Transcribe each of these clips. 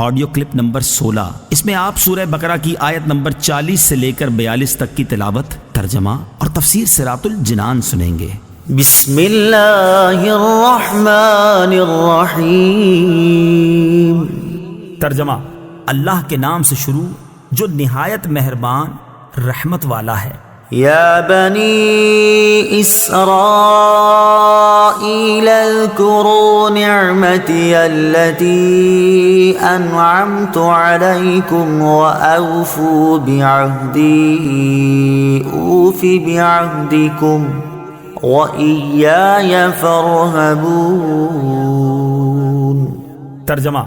Audio clip number 16۔ اس میں آپ سورہ بقرہ کی آیت نمبر 40 سے لے کر 42 تک کی تلاوت، ترجمہ اور تفسیر صراط الجنان سنیں گے۔ بسم اللہ الرحمن الرحیم۔ ترجمہ: اللہ کے نام سے شروع جو نہایت مہربان رحمت والا ہے۔ یا بنی اسرائیل اذکروا نعمتی التي انعمت علیکم واوفوا بعہدی اوف بعہدکم وإیای فارہبون۔ ترجمہ: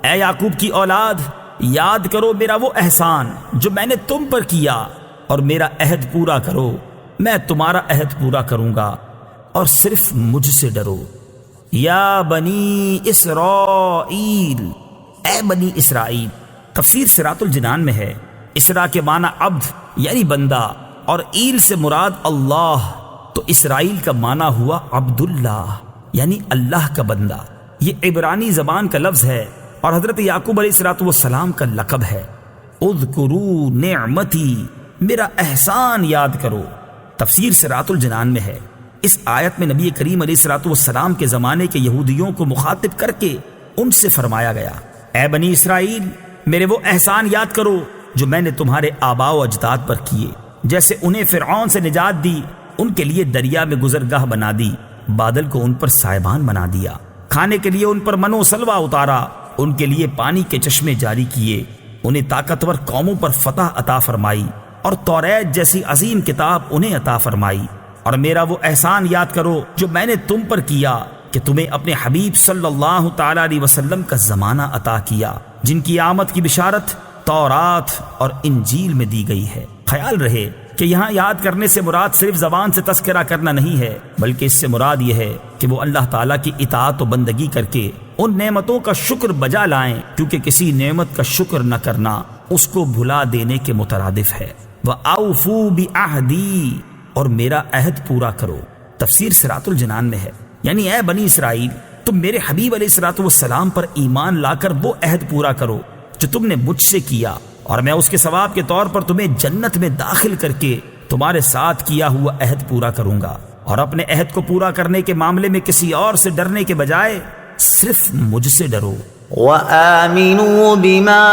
اے یعقوب کی اولاد، یاد کرو میرا وہ احسان جو میں نے تم پر کیا، اور میرا عہد پورا کرو، میں تمہارا عہد پورا کروں گا، اور صرف مجھ سے ڈرو۔ یا بنی اسرائیل، اے بنی اسرائیل۔ تفسیر صراط الجنان میں ہے اسرا کے معنی عبد یعنی بندہ، اور ایل سے مراد اللہ، تو اسرائیل کا معنی ہوا عبداللہ یعنی اللہ کا بندہ۔ یہ عبرانی زبان کا لفظ ہے اور حضرت یعقوب علیہ السلام کا لقب ہے۔ اذکروا نعمتی، میرا احسان یاد کرو۔ تفسیر صراط الجنان میں ہے اس آیت میں نبی کریم علیہ السلام کے زمانے کے یہودیوں کو مخاطب کر کے ان سے فرمایا گیا، اے بنی اسرائیل، میرے وہ احسان یاد کرو جو میں نے تمہارے آباء و اجداد پر کیے، جیسے انہیں فرعون سے نجات دی، ان کے لیے دریا میں گزرگاہ بنا دی، بادل کو ان پر سائبان بنا دیا، کھانے کے لیے ان پر من و سلوہ اتارا، ان کے لیے پانی کے چشمے جاری کیے، انہیں طاقتور قوموں پر فتح عطا فرمائی، اور توریت جیسی عظیم کتاب انہیں عطا فرمائی۔ اور میرا وہ احسان یاد کرو جو میں نے تم پر کیا کہ تمہیں اپنے حبیب صلی اللہ تعالی علیہ وسلم کا زمانہ عطا کیا، جن کی آمد کی بشارت تورات اور انجیل میں دی گئی ہے۔ خیال رہے کہ یہاں یاد کرنے سے مراد صرف زبان سے تذکرہ کرنا نہیں ہے، بلکہ اس سے مراد یہ ہے کہ وہ اللہ تعالیٰ کی اطاعت و بندگی کر کے ان نعمتوں کا شکر بجا لائیں، کیونکہ کسی نعمت کا شکر نہ کرنا اس کو بھلا دینے کے مترادف ہے۔ وَأَوْفُوا بِعَہْدِي، اور میرا عہد پورا کرو۔ تفسیر صراط الجنان میں ہے یعنی اے بنی اسرائیل، تم میرے حبیب علیہ السلام پر ایمان لا کر وہ عہد پورا کرو جو تم نے مجھ سے کیا، اور میں اس کے ثواب کے طور پر تمہیں جنت میں داخل کر کے تمہارے ساتھ کیا ہوا عہد پورا کروں گا، اور اپنے عہد کو پورا کرنے کے معاملے میں کسی اور سے ڈرنے کے بجائے صرف مجھ سے ڈرو۔ وَآمِنُوا بِمَا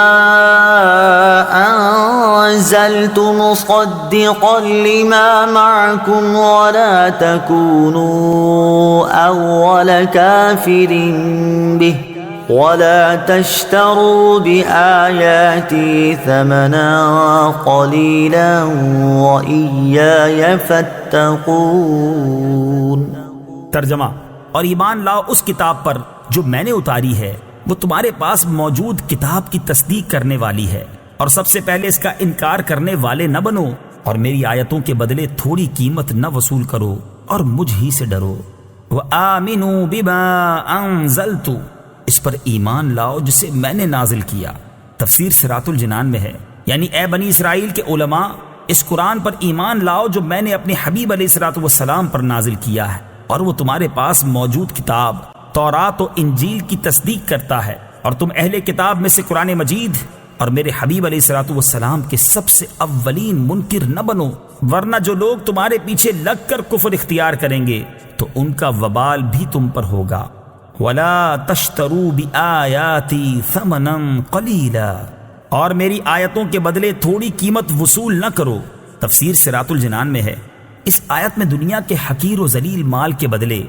أَنزَلْتُ مُصَدِّقًا لِمَا مَعَكُمْ وَلَا تَكُونُوا أَوَّلَ كَافِرٍ بِهِ وَلَا تَشْتَرُوا بِآيَاتِي ثَمَنًا قَلِيلًا وَإِيَّايَ فَاتَّقُونِ۔ ترجمہ: اور ایمان لاؤ اس کتاب پر جو میں نے اتاری ہے، وہ تمہارے پاس موجود کتاب کی تصدیق کرنے والی ہے، اور سب سے پہلے اس کا انکار کرنے والے نہ بنو، اور میری آیتوں کے بدلے تھوڑی قیمت نہ وصول کرو، اور مجھ ہی سے ڈرو۔ وَآمِنُوا بِمَا أَنزَلْتُ، اس پر ایمان لاؤ جسے میں نے نازل کیا۔ تفسیر صراط الجنان میں ہے یعنی اے بنی اسرائیل کے علماء، اس قرآن پر ایمان لاؤ جو میں نے اپنے حبیب علیہ السلام پر نازل کیا ہے، اور وہ تمہارے پاس موجود کتاب تورات و انجیل کی تصدیق کرتا ہے، اور تم اہل کتاب میں سے قرآن مجید اور میرے حبیب علیہ السلام کے سب سے اولین منکر نہ بنو، ورنہ جو لوگ تمہارے پیچھے لگ کر کفر اختیار کریں گے تو ان کا وبال بھی تم پر ہوگا۔ وَلَا تَشْتَرُوا بِآيَاتِي ثَمَنًا قَلِيلًا، اور میری آیتوں کے بدلے تھوڑی قیمت وصول نہ کرو۔ تفسیر صراط الجنان میں ہے اس آیت میں دنیا کے حقیر و ذلیل مال کے بدلے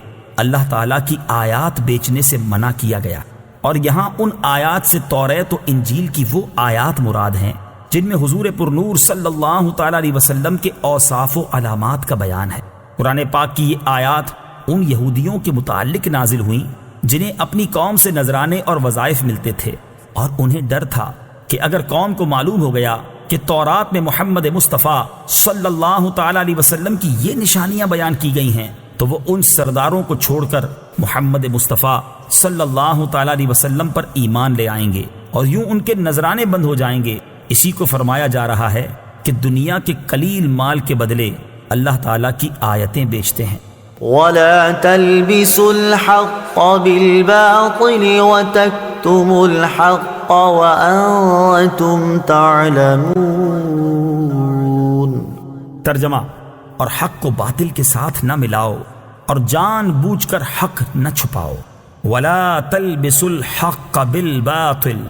اللہ تعالیٰ کی آیات بیچنے سے منع کیا گیا، اور یہاں ان آیات سے توریت و انجیل کی وہ آیات مراد ہیں جن میں حضور پرنور صلی اللہ تعالیٰ علیہ وسلم کے اوصاف و علامات کا بیان ہے۔ قرآن پاک کی یہ آیات ان یہودیوں کے متعلق نازل ہوئیں جنہیں اپنی قوم سے نذرانے اور وظائف ملتے تھے، اور انہیں ڈر تھا کہ اگر قوم کو معلوم ہو گیا کہ تورات میں محمد مصطفیٰ صلی اللہ تعالیٰ علیہ وسلم کی یہ نشانیاں بیان کی گئی ہیں تو وہ ان سرداروں کو چھوڑ کر محمد مصطفیٰ صلی اللہ تعالیٰ علیہ وسلم پر ایمان لے آئیں گے، اور یوں ان کے نذرانے بند ہو جائیں گے۔ اسی کو فرمایا جا رہا ہے کہ دنیا کے قلیل مال کے بدلے اللہ تعالیٰ کی آیتیں بیچتے ہیں۔ وَلَا تَلْبِسُوا الْحَقَّ بِالْبَاطِلِ وَتَكْتُمُوا الْحَقَّ الحق وأنتم تعلمون۔ ترجمہ، اور حق کو باطل کے ساتھ نہ ملاؤ اور جان بوجھ کر حق نہ چھپاؤ۔ ولا تلبسوا الحق بالباطل،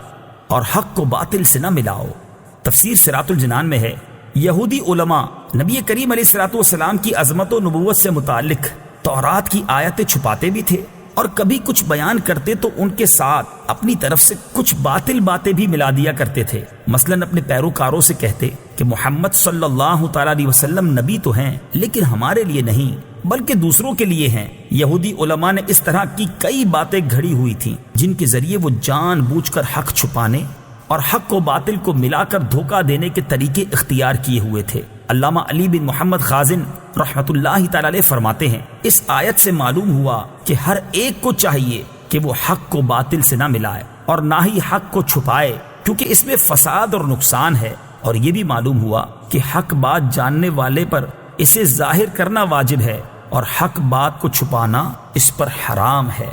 اور حق کو باطل سے نہ ملاؤ۔ تفسیر صراط الجنان میں ہے، یہودی علماء نبی کریم علیہ الصلوۃ والسلام کی عظمت و نبوت سے متعلق تورات کی آیتیں چھپاتے بھی تھے، اور کبھی کچھ بیان کرتے تو ان کے ساتھ اپنی طرف سے کچھ باطل باتیں بھی ملا دیا کرتے تھے۔ مثلا اپنے پیروکاروں سے کہتے کہ محمد صلی اللہ تعالی علیہ وسلم نبی تو ہیں لیکن ہمارے لیے نہیں بلکہ دوسروں کے لیے ہیں۔ یہودی علماء نے اس طرح کی کئی باتیں گھڑی ہوئی تھیں جن کے ذریعے وہ جان بوجھ کر حق چھپانے اور حق و باطل کو ملا کر دھوکہ دینے کے طریقے اختیار کیے ہوئے تھے۔ علامہ علی بن محمد خازن رحمۃ اللہ تعالی علیہ فرماتے ہیں، اس آیت سے معلوم ہوا کہ ہر ایک کو چاہیے کہ وہ حق کو باطل سے نہ ملائے اور نہ ہی حق کو چھپائے، کیونکہ اس میں فساد اور نقصان ہے۔ اور یہ بھی معلوم ہوا کہ حق بات جاننے والے پر اسے ظاہر کرنا واجب ہے اور حق بات کو چھپانا اس پر حرام ہے۔